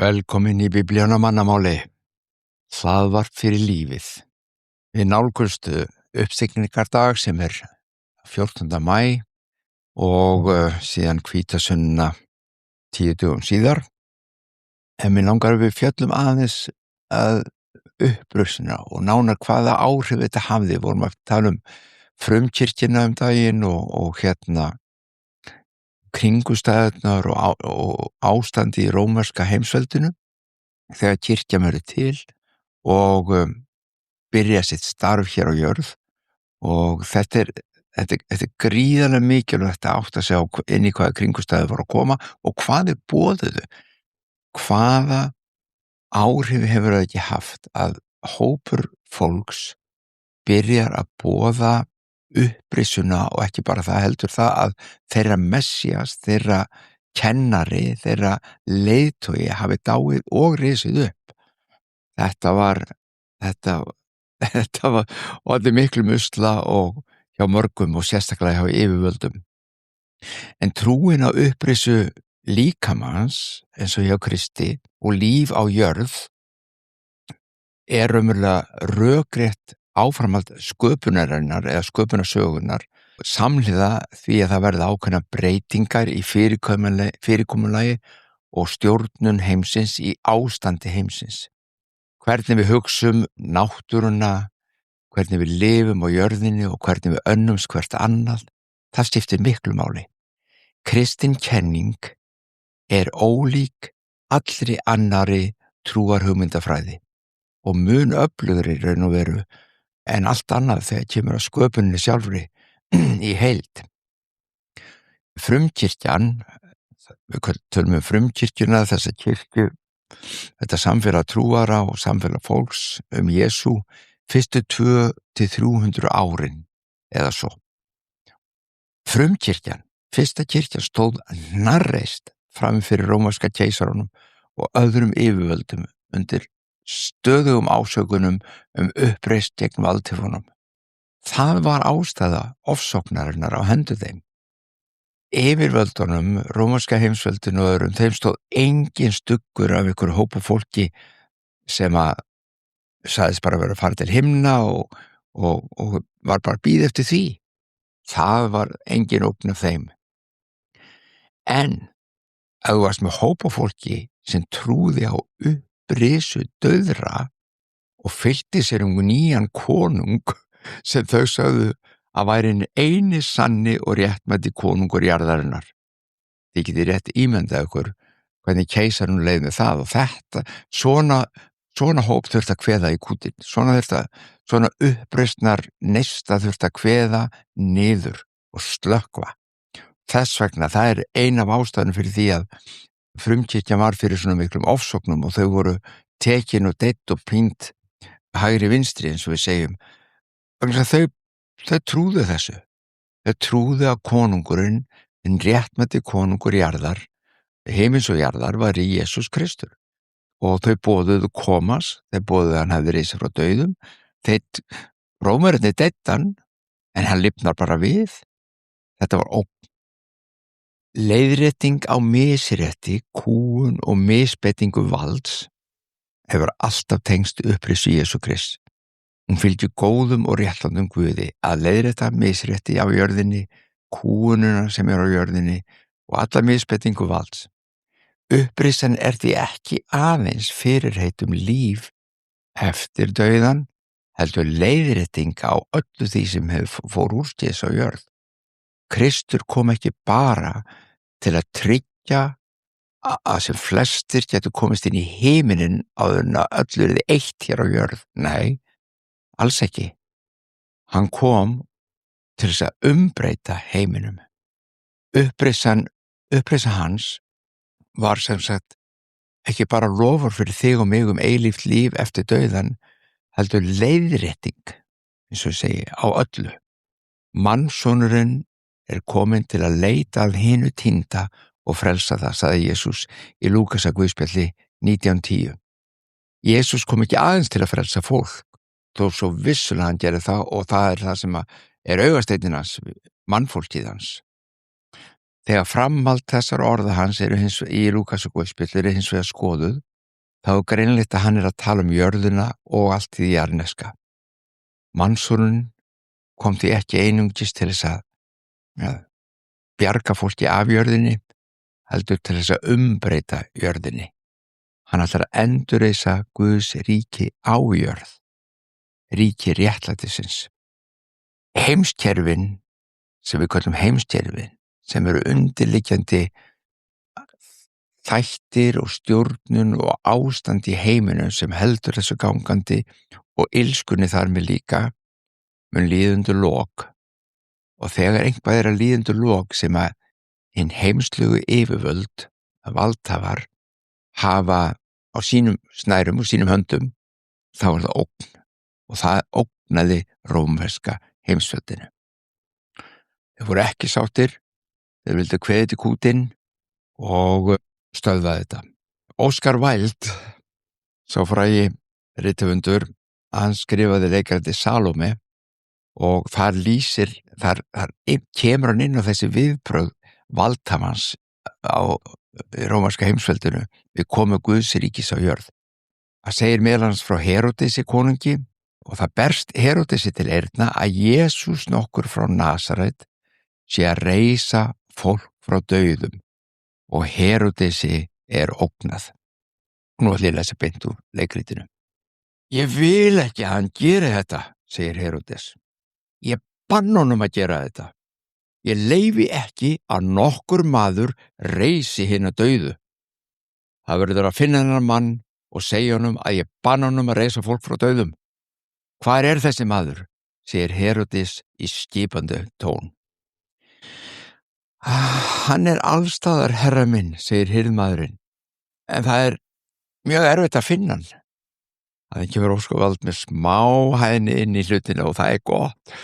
Velkomin í Biblíuna á mannamáli. Hlaðvarp fyrir lífið. Við nálgumst uppstigningardag sem 14. maí og síðan hvítasunna 10 dögum síðar. En mér langar við fjöllum aðeins að upprusuna og nánar hvaða áhrif þetta hafði. Vorum að tala frumkirkjuna daginn og kringumstæðurnar og ástandi í rómverska heimsveldinu þegar kirkjan verður til og byrja sitt starf hér á jörð og þetta er gríðarlega mikilvægt að átta sig á inn í hvaða kringumstæður voru að koma og hvað boðuðu. Hvaða áhrif hefur það ekki haft að hópur fólks byrjar að boða upprisuna og ekki bara það heldur það að þeirra Messías, þeirra kennari, þeirra leiðtogi hafi dáið og risið upp. Þetta var og þetta miklu musla og hjá mörgum og sérstaklega hjá yfirvöldum. En trúin á upprisu líkamans eins og hjá Kristi og líf á jörð raunverulega rökrétt áframhald sköpunarinnar eða sköpunarsögunar samhliða því að það verða ákveðna breytingar í fyrirkomulagi og stjórnun heimsins í ástandi heimsins. Hvernig við hugsum náttúruna, hvernig við lifum á jörðinni og hvernig við önnumst hvert annað, það skiptir miklu máli. Kristin kenning ólík allri annarri trúarhugmyndafræði og mun öflugri raun og veru en allt annað þegar kemur að sköpuninni sjálfri í heild. Frumkirkjan, við tölum frumkirkjuna, þessa kirkju, þetta samfélag trúara og samfélag fólks Jesú fyrstu 200-300 árin eða svo. Frumkirkjan, fyrsta kirkjan stóð hnarreist fram fyrir rómverska keisaranum og öðrum yfirvöldum undir stöðugum ásökunum uppreist gegn valdhöfunum. Það var ástæða ofsóknarinnar á hendur þeim. Yfirvöldunum, rómverska heimsveldinu og öðrum, þeim stóð engin stuggur af ykkur hópa fólki sem að sagðist bara vera að fara til himna og var bara að bíða eftir því. Það var engin ógn af þeim. En ef þú varst með hópa fólki sem trúði á upprisu dauðra og fylgdi sér nýjan konung sem þau sögðu að væri eini sanni og réttmæti konungur jarðarinnar. Þið getið rétt ímyndað ykkur hvernig keisarinn leið með það og þetta, svona hóp þurfti að kveða í kútinn, svona uppreisnar neista þurfti að kveða niður og slökkva. Þess vegna, það ein af ástæðunum fyrir því að frumkirkjan var fyrir svona miklum ofsóknum og þau voru tekin og deytt og pínt hægri vinstri eins og við segjum. Þau trúðu þessu. Þau trúðu að konungurinn, hinn réttmæti konungur jarðar, heimins og jarðar, var í Jesús Kristur. Og þau boðuðu komas, þau boðuðu að hann hefði risið frá dauðum. Rómverjarnir deyttu hann, en hann lifnar bara við. Þetta var ógn. Leiðrétting á misrétti, kúgun og misbeitingu valds hefur alltaf tengst upprisu Jesú Krists. Hún fylgir góðum og réttlandum Guði að leiðrétta misrétti á jörðinni, kúgununa sem á jörðinni og alla misbeitingu valds. Upprisan því ekki aðeins fyrirheit líf eftir dauðan, heldur leiðrétting á öllu því sem fór úrskeiðis á jörð. Kristur kom ekki bara til að tryggja að sem flestir getur komist inn í heiminin áður en að öllu eitt hér á jörð. Nei, alls ekki. Hann kom til þess að umbreyta heiminum. Upprisa hans var sem sagt ekki bara lofur fyrir þig og mig eilíft líf eftir dauðan, heldur leiðrétting, eins og ég segi, á öllu. Mannssonurinn kominn til að leita að hinu týnda og frelsa það, sagði Jesús í Lúkasar Guðspjalli 19:10. Jesús kom ekki aðeins til að frelsa fólk, þó svo vissulega hann gerði það og það það sem augasteinninn hans, mannfólkið hans. Þegar framhald þessar orða hans í Lúkasar Guðspjalli hins vegar skoðuð, þá er greinilegt að hann er að tala jörðina og allt því jarðneska. Mannssonurinn kom því ekki einungis til þess að bjarga fólki af jörðinni, heldur til þess að umbreyta jörðinni. Hann ætlar að endurreisa Guðs ríki á jörð, ríki réttlætisins. Heimskerfin, sem við köllum heimskerfin, sem eru undirliggjandi þættir og stjórnun og ástand í heiminum sem heldur þessu gangandi og illskunni þar með líka, mun líða undir lok. Og þegar eitthvað er að líða undir lok sem að hinn heimslugu yfirvöld, valdhafar, hafa á sínum snærum og sínum höndum, þá er það ógn. Og það ógnaði rómverska heimsveldinu. Þeir voru ekki sáttir, þeir vildu kveðið til kútinn og stöðva þetta. Oscar Wilde, sá frægi rithöfundur, hann skrifaði leikritið Salome og þar kemur hann inn á þessi viðbrögð valdhafans á rómverska heimsveldinu við komu Guðs ríkis á jörð. Það segir meðal annars frá Heródesi konungi og það berst Heródesi til eyrna að Jesús nokkur frá Nasaret sé að reisa fólk frá dauðum og Heródesi er ógnað. Nú ætla ég að lesa beint úr leikritinu. Ég vil ekki að hann geri þetta, segir Heródes. Ég banna honum að gera þetta. Ég leyfi ekki að nokkur maður reisi hina dauðu. Það verður að finna hennar mann og segja honum að ég banna honum að reisa fólk frá dauðum. Hvar er þessi maður? Segir Heródes í skipandi tón. Hann er allstaðar, herra minn, segir hirðmaðurinn, en það er mjög erfitt að finna hann. Það kemur óskavald með smá hæðni inn í hlutinu og það er gott.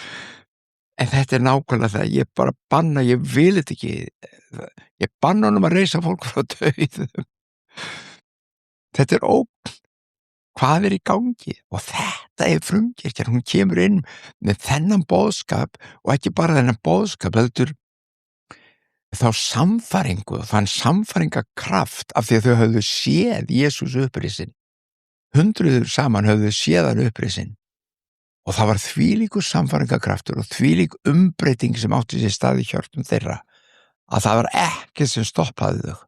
En þetta er nákvæmlega það, ég bara banna, ég vil þetta ekki. Ég banna honum að reisa fólk frá dauðum. Þetta er ógn. Hvað er í gangi? Og þetta er frumkirkjan, hún kemur inn með þennan boðskap og ekki bara þennan boðskap, heldur þá samfæringu og þann samfæringakraft af því að þau höfðu séð Jesús upprisinn. Hundruður saman höfðu séð hann upprisinn og það var þvílíkur samfæringakraftur og þvílík umbreyting sem átti sér stað í hjörtum þeirra að það var ekkert sem stoppaði þau,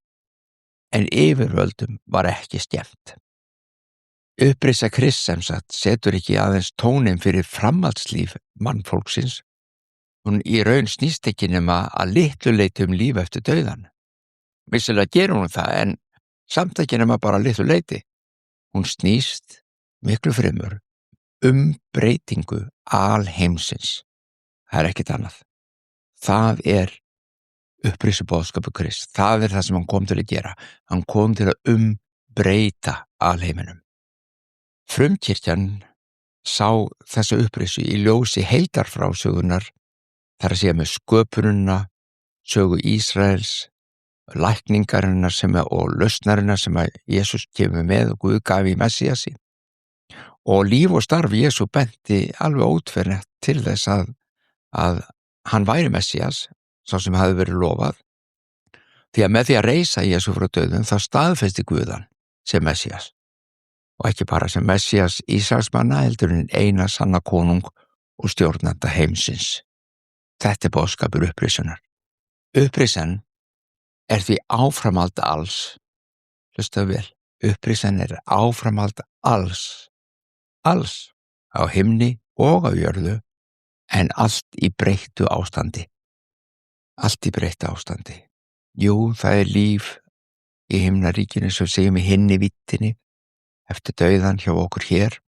en yfirvöldum var ekki skemmt. Upprisa Krists sem sagt setur ekki aðeins tóninn fyrir framhaldslíf mannfólksins. Hún í raun snýst ekki nema að litlu leyti líf eftir dauðan. Vissulega gerir hún það, en samt ekki nema bara litlu leyti. Hún snýst miklu fremur breytingu alheimsins. Það er ekkert annað. Það er upprisuboðskapur Krists. Það er það sem hann kom til að gera. Hann kom til að breyta alheiminum. Frumkirkjan sá þessa upprisu í ljósi heildarfrásögunar, þar að segja með sköpunina, sögu Ísraels, lækningarinnar og lausnarinnar sem að Jesús kemur með og Guð gaf í Messíasi. Og líf og starf Jesú benti alveg ótvírætt til þess að hann væri Messías, sá sem hafði verið lofað. Því að með því að reisa Jesú frá dauðum þá staðfesti Guð hann sem Messías. Og ekki bara sem Messías Ísraelsmanna, heldur en eina sanna konung og stjórnanda heimsins. Þetta er boðskapur upprisunar. Upprisan er því áframhald alls. Hlustaðu vel. Upprisan er áframhald alls á himni og á jörðu, en allt í breyttu ástandi. Allt í breyttu ástandi. Jú, það er líf í himnaríkinu sem segjum í hinni vittinni eftir dauðan hjá okkur hér.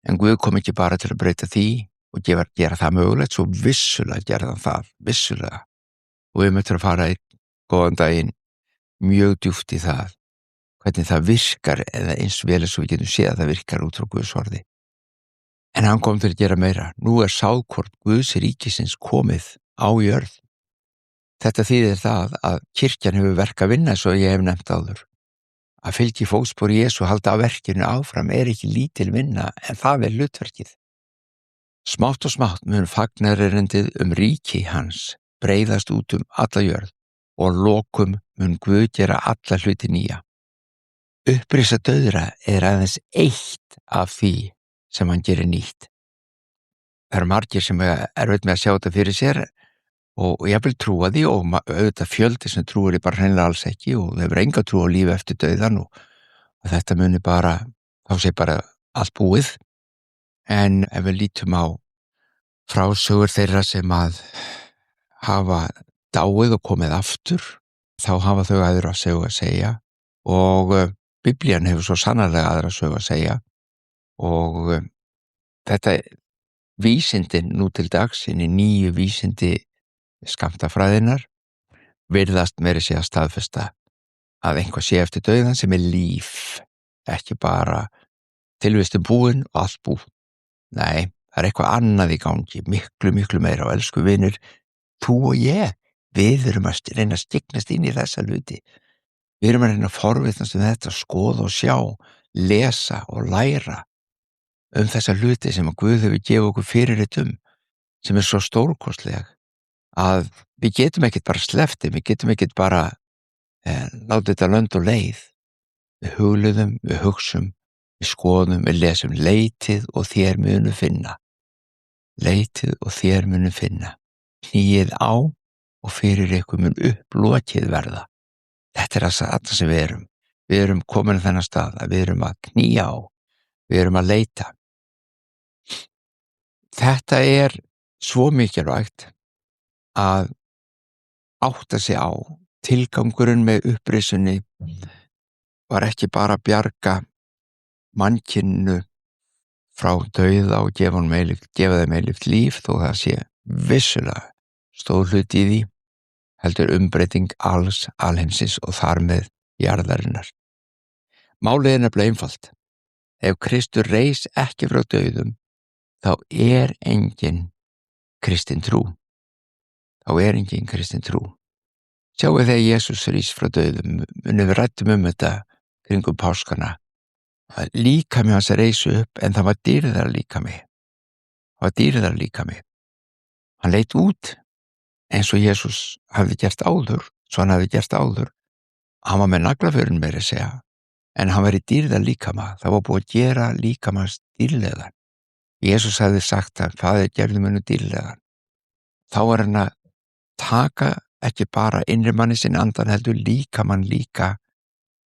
En Guð kom ekki bara til að breyta því og gera það mögulegt, svo vissulega gerði hann það, vissulega. Og við möttum að fara góðan daginn mjög djúpt í það, hvernig það virkar, eða eins vel eins og við getum séð að það virkar út frá Guðs orði. En hann kom til að gera meira. Nú er sáðkort Guðs ríkisins komið á jörð. Þetta þýðir það að kirkjan hefur verk að vinna, svo ég hef nefnt áður. Að fylgja í fótspor Jesú, halda á verkinu áfram, er ekki lítil vinna, en það er hlutverkið. Smátt og smátt mun fagnaðarerindið ríki hans breiðast út alla jörð og lokum mun Guð gera alla hluti nýja. upprisa dauðra aðeins eitt af því sem hann gerir nýtt. Það eru margir sem er erfitt með að sjá þetta fyrir sér og ég vil trúa því og auðvitað fjöldi sem trúir því bara hreinlega alls ekki og þau hefur enga trú á lífi eftir dauðan og þetta muni bara, þá sé bara allt búið. En ef við lítum á frásögur þeirra sem að hafa dáið og komið aftur, þá hafa þau aðra sögu að segja og Biblían hefur svo sannarlega aðra sögu að segja og þetta vísindin nú til dags, inn í nýju vísindi skammtafræðinnar, virðast meira sé að staðfesta að einhvað sé eftir dauðan sem er líf, ekki bara tilvistin búin og allt búið. Nei, það er eitthvað annað í gangi, miklu, miklu meira og elsku vinur, þú og ég, við erum að reyna að stignast inn í þessa hluti. Við erum að reyna að forvitnast þetta, skoða og sjá, lesa og læra þessa hluti sem að Guð hefur gefið okkur fyrirrit sem er svo stórkostleg að við getum ekkert bara sleppt þeim, við getum ekkert bara látið þetta lönd og leið. Við hugluðum, við hugsum, við skoðum, við lesum leitið og þér munu finna. Leitið og þér munu finna. Knýið á og fyrir ykkur mun upplokið verða. Þetta er það sem við erum. Við erum komin á þennan stað að við erum að knýja á, við erum að leita. Þetta er svo mikilvægt að átta sig á. Tilgangurinn með upprisunni var ekki bara að bjarga mannkyninu frá dauða og gefa þeim eilíft líf, þó það sé vissulega stór hluti í því, heldur umbreyting alheimsins og þar með jarðarinnar. Málið er nefnilega einfalt. Ef Kristur reis ekki frá dauðum, þá er engin kristin trú. Sjáu þegar Jesús rís frá dauðum, munum við rættum þetta kringum páskana. Líkami hans reisu upp, en það var dýrðarlíkami. Hann leit út eins og Jesús hafði gert áður, Hann var með naglaförin meira að segja, en hann var í dýrðarlíkama. Það var búið að gera líkamans dýrlegan. Jesús hafði sagt að Faðir gerði mönnum dýrlegan. Þá var hann að taka ekki bara innri manni sinn andan heldur líkamann líka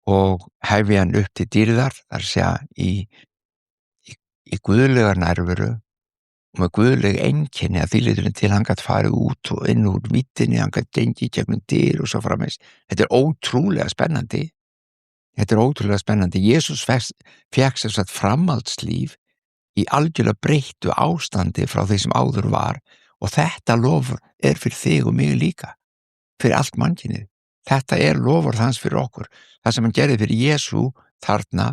og hefja hann upp til dýrðar, þar að segja í guðlegar nærveru og með guðleg einkenni að því leiturinn til hann gat farið út og inn úr vítinni, hann gat gengið gegnum dyr og svo framvegis. Þetta er ótrúlega spennandi. Jesús fékk sem sagt framhaldslíf í algjörlega breyttu ástandi frá því sem áður var og þetta lofur er fyrir þig og mig líka, fyrir allt mannkynið. Þetta er lofur hans fyrir okkur. Það sem hann gerði fyrir Jesú þarna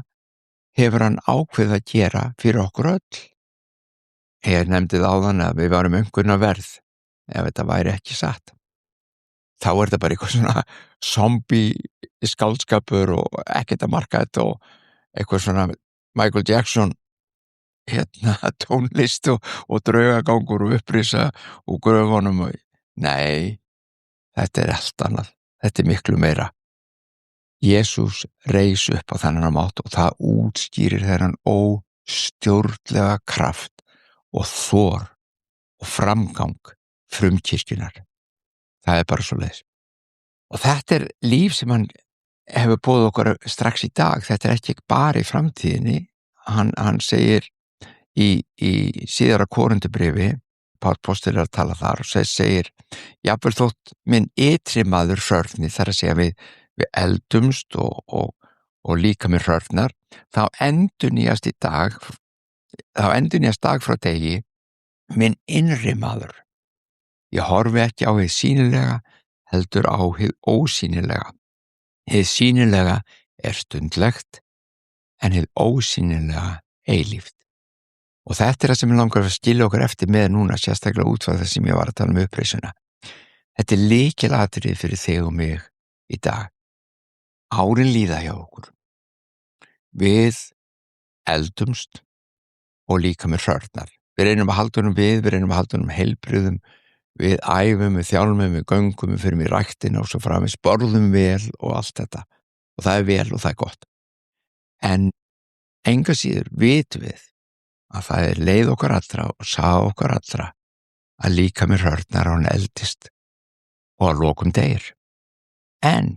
hefur hann ákveðið að gera fyrir okkur öll. Ég nefndi það áðan að við varum umkunarverð ef þetta væri ekki satt. Þá er þetta bara eitthvað svona zombie skáldskapur og ekkert að marka þetta og eitthvað svona Michael Jackson tónlist og draugagangur og upprisa og gröfunum. Nei, þetta er allt annað. Þetta er miklu meira. Jesús reis upp á þennan mátt og það útskýrir þennan óstjórnlega kraft og þor og framgang frumkirkjunnar. Það er bara svoleiðis. Og þetta er líf sem hann hefur boðið okkur strax í dag. Þetta er ekki bara í framtíðinni. Hann segir í síðara Korintubréfi, Páll postuli er að tala þar og segir, jafnvel þótt minn ytri maður hrörni, þar að segja við eldumst og líka með hrörnar, þá endurnýjast dag frá degi minn innri maður. Ég horfi ekki á hið sýnilega, heldur á hið ósýnilega. Hið sýnilega er stundlegt, en hið ósýnilega eilíft. Og þetta er það sem ég langar að skilja okkur eftir með núna, sérstaklega út frá það sem ég var að tala upprisuna. Þetta er lykilatriði fyrir þig og mig í dag. Árin líða hjá okkur. Við eldumst og líka með hrörnar. Við reynum að halda honum við reynum að halda honum heilbrigðum, við æfum, við þjálfum, við göngum, við förum í ræktina og svo framvegis, borðum vel og allt þetta. Og það er vel og það er gott. En engu síður vitum við að það er leið okkar allra og saga okkar allra að líkami hrörnar og hann eldist og að lokum deyr. En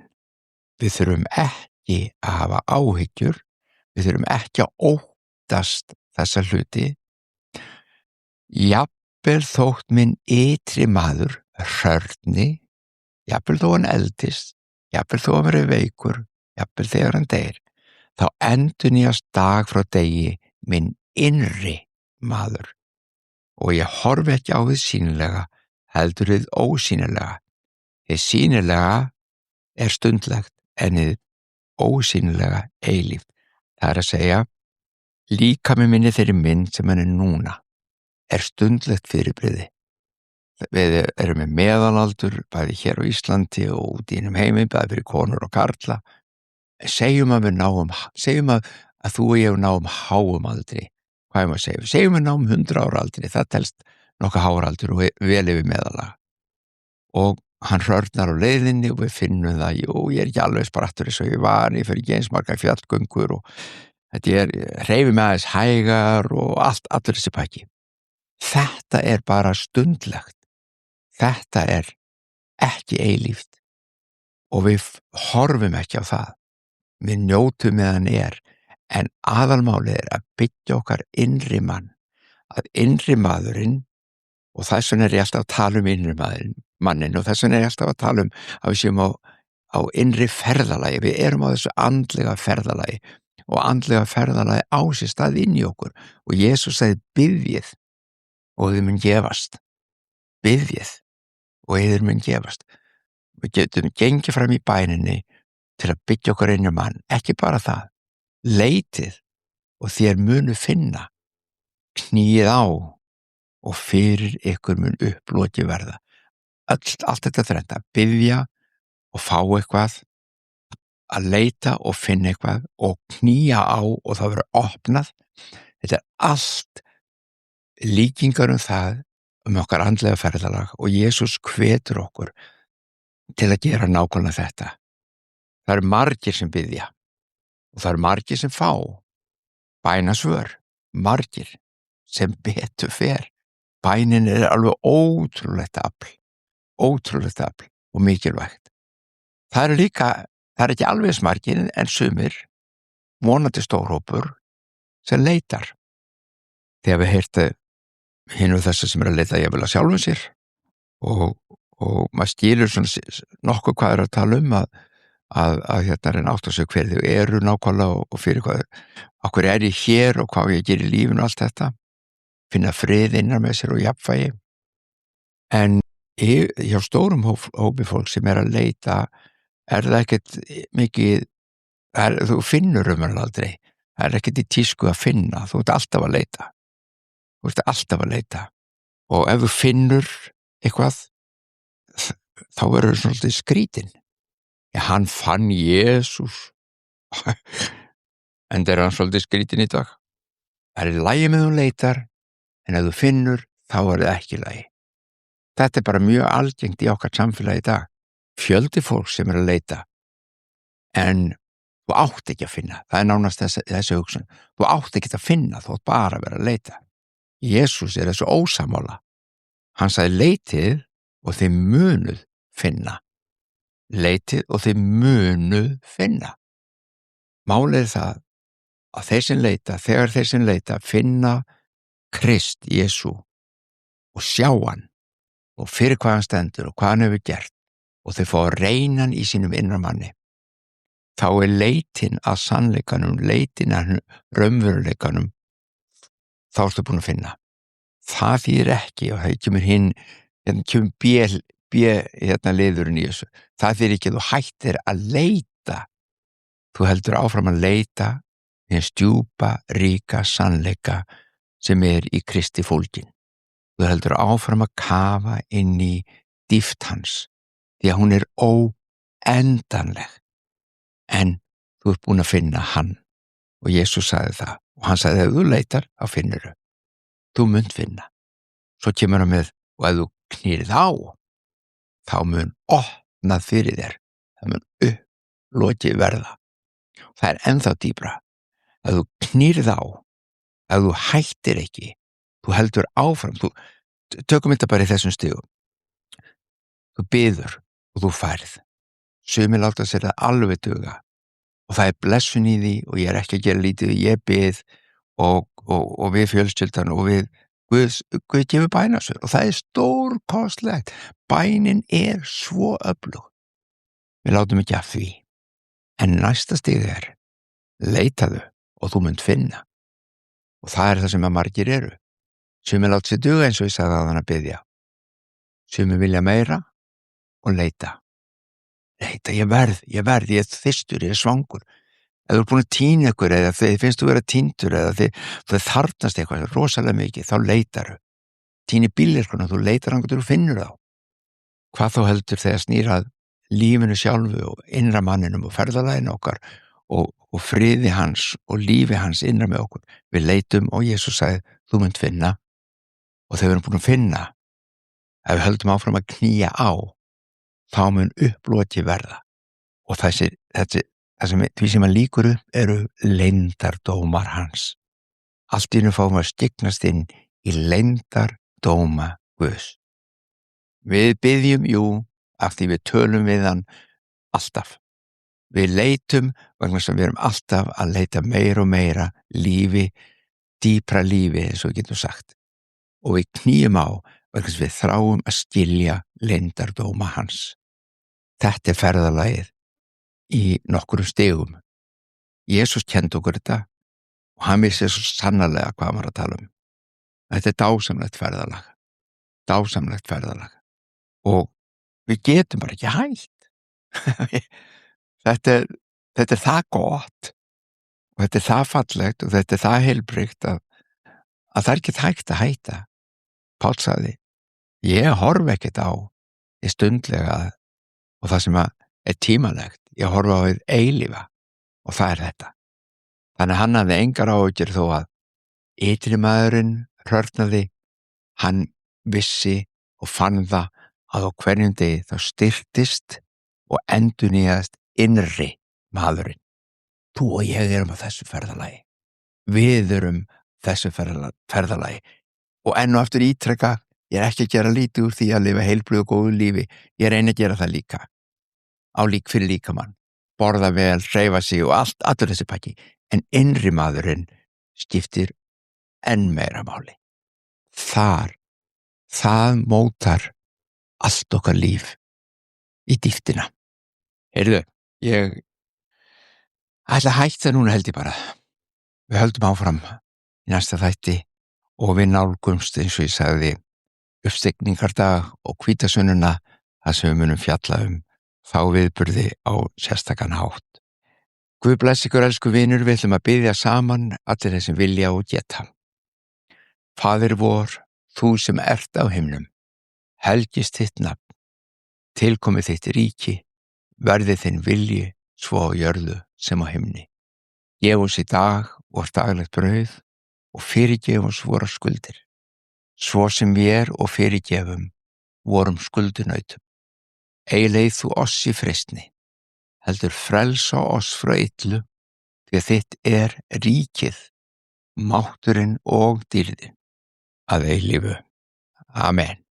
við þurfum ekki að hafa áhyggjur, við þurfum ekki að óttast þessa hluti. Jafnvel þótt minn ytri maður hrörni, jafnvel þó hann eldist, jafnvel þó hann verið veikur, jafnvel þegar hann deyr, þá endurnýjast dag frá degi minn innri maður. Og ég horfi ekki á þið sýnilega, heldur þið ósýnilega. Þið sýnilega er stundlegt en þið ósýnilega eilíft. Það er að segja, líkami minni þeirri mynd sem hann er núna er stundlegt fyrirbrigði. Við erum með meðalaldur, bæði hér á Íslandi og út í einum heimi, bæði fyrir konur og karla. Segjum að þú og ég náum háum aldri. Hvað er maður að segja? Segjum við náum 100 ára aldri, það telst nokkuð háar aldur og vel yfir meðalag. Og hann hrörnar á leiðinni og við finnum það, ég er ekki alveg sprattur eins og ég var, ég fer ekki eins margar fjallgöngur og hreyfi mig aðeins hægar og allur þessi pakki. Þetta er bara stundlegt. Þetta er ekki eilíft og við horfum ekki á það. Við njótum með hann en aðalmálið er að byggja okkar innri mann, að innri maðurinn, og þess vegna er ég alltaf að tala um innri mannin og þess vegna er ég alltaf að tala um að við séum á innri ferðalagi. Við erum á þessu andlega ferðalagi og andlega ferðalagi á sér stað inn í okkur og Jesús sagði biðjið og þið mun gefast. Biðjið og þið mun gefast. Við getum gengið fram í bæninni til að byggja okkar innri mann, ekki bara það. Leitið og þér munu finna, knýið á og fyrir ykkur mun upploki verða. Allt þetta þrennt, að biðja og fá eitthvað, að leita og finna eitthvað og knýja á og það verður opnað. Þetta er allt líkingar það okkar andlega ferðalag og Jesús hvetur okkur til að gera nákvæmlega þetta. Það eru margir sem biðja og það eru margir sem fá bænasvör, margir sem betur fer. Bænin er alveg ótrúlegt afl og mikilvægt. Það er ekki alveg margir en sumir, vonandi stórhópur, sem leitar. Þegar við heyrtu hinu þessu sem að leita jafnvel að sjálfum sér og maður skilur svona nokkuð hvað að tala um að hérna reyna átt að segja hver þau eru nákvæmlega og fyrir hvað, okkur ég hér og hvað ég gerir í lífinu og allt þetta, finna frið innan með sér og jafnvægi. En hjá stórum hópi fólk sem að leita það ekkert mikið, þú finnur aldrei, það ekkert í tísku að finna, þú ert alltaf að leita. Og ef þú finnur eitthvað, þá verður svolítið skrítinn. Hann fann Jesús. En hann svolítið skrítinn í dag. Það er í lagi með þú leitar, en ef þú finnur, þá er það ekki í lagi. Þetta er bara mjög algengt í okkar samfélagi í dag. Fjöldi fólk sem að leita, en þú átt ekki að finna. Það er nánast þessi hugsun. Þú átt ekki að finna, þú átt bara að vera að leita. Jesús er þessu ósammála. Hann sagði leitið og þið munuð finna. Leitið og þið munuð finna. Málið er það að þegar þeir sem leita finna Krist Jesú og sjá hann og fyrir hvað hann stendur og hvað hann hefur gert og þeir fá að reyna hann í sínum innra manni, þá er leitin að sannleikanum, leitin að raunveruleikanum, þá ertu búin að finna. Það þýðir ekki, og það kemur liðurinn í þessu, það þýðir ekki að þú hættir að leita, þú heldur áfram að leita í djúpa, ríka sannleika sem er í Kristi fólgin. Þú heldur áfram að kafa inn í dýpt hans, því að hún er óendanleg, en þú ert búin að finna hann og Jesús sagði það og hann sagði ef þú leitar, þá finnur þú munt finna. Svo kemur hann með og ef þú knýrð á, þá mun opnað fyrir þér, það mun upplokið verða. Það er ennþá dýpra. Ef þú knýrð á, ef þú hættir ekki, þú heldur áfram, tökum þetta bara í þessum stigum. Þú biður og þú færð. Sumir láta sér það alveg duga og það er blessun í því og ég er ekki að gera lítið, ég bið og við fjölskyldan og við Guð gefur bænasvör og það er stórkostlegt. Bænin er svo öflug. Við látum ekki af því. En næsta stig er leitaðu og þú munt finna. Og það er það sem að margir eru. Sumir láta sér duga eins og ég sagði að hann að biðja. Sumir vilja meira og leita. Leita, ég verð, ég er þyrstur, ég er svangur. Ef þú er búin að týna ykkur eða þið finnst þú vera týndur eða þið þarfnast eitthvað rosalega mikið, þá leitaru. Týni bílirkuna, þú leitar hangur og finnur þá. Hvað þá heldur þegar snýrað lífinu sjálfu og innra manninum og ferðalaginu okkar og friði hans og lífi hans innra með okkur. Við leitum og Jesús sagði, þú munt finna og þegar við erum búin að finna, ef við höldum áfram að knýja á, þá mun upploti verða og því sem að líkur upp eru leyndardómar hans. Allt í einu fáum að skyggnast inn í leyndardóma Guðs. Við biðjum, af því við tölum við hann alltaf. Við leitum vegna sem við erum alltaf að leita meira og meira lífi, dýpra lífi eins og við getum sagt. Og við knýjum á vegna sem við þráum að skilja leyndardóma hans. Þetta er ferðalagið í nokkrum stigum. Jesús kenndi okkur þetta og hann vissi svo sannarlega hvað hann var að tala um. Þetta er dásamlegt ferðalag. Og við getum bara ekki hætt. Þetta er það gott og þetta er það fallegt og þetta er það heilbrigt að það er ekki hægt að hætta. Páll sagði, ég horfi ekkert á í stundlega og það sem er tímalegt, ég horfi á við eilífa og það er þetta. Þannig hann hafði engar áhyggjur þó að ytri maðurinn hrörnaði, hann vissi og fann það að á hverjum degi þá styrktist og endurnýjaðist innri maðurinn. Þú og ég erum á þessu ferðalagi. Við erum þessu ferðalagi og enn og aftur ítrekka, ég er ekki að gera lítið úr því að lifa heilbrigðu og góðu lífi, ég reyni að gera það líka. Álík fyrir líkamann, borða vel, hreyfa sig og allur þessi pakki, en innri maðurinn skiptir enn meira máli. Það mótar allt okkar líf í dýptina. Heyrðu, ég ætla að hætta núna held ég bara. Við höldum áfram í næsta þætti og við nálgumst eins og ég sagði uppstigningardag og hvítasununa þar sem við munum fjalla þá viðburði á sérstakan hátt. Guð bless ykkur elsku vinur, við ætlum að biðja saman allir þeir sem vilja og geta. Faðir vor, þú sem ert á himnum, helgist þitt nafn, tilkomi þitt ríki, verði þinn vilji svo á jörðu sem á himni. Gef oss í dag vort daglegt brauð og fyrirgef oss vorar skuldir, svo sem við og fyrirgefum vorum skuldunautum. Ei leið þú oss í freistni, heldur frelsa oss frá illu, því að þitt er ríkið, mátturinn og dýrðin að eilífu. Amen.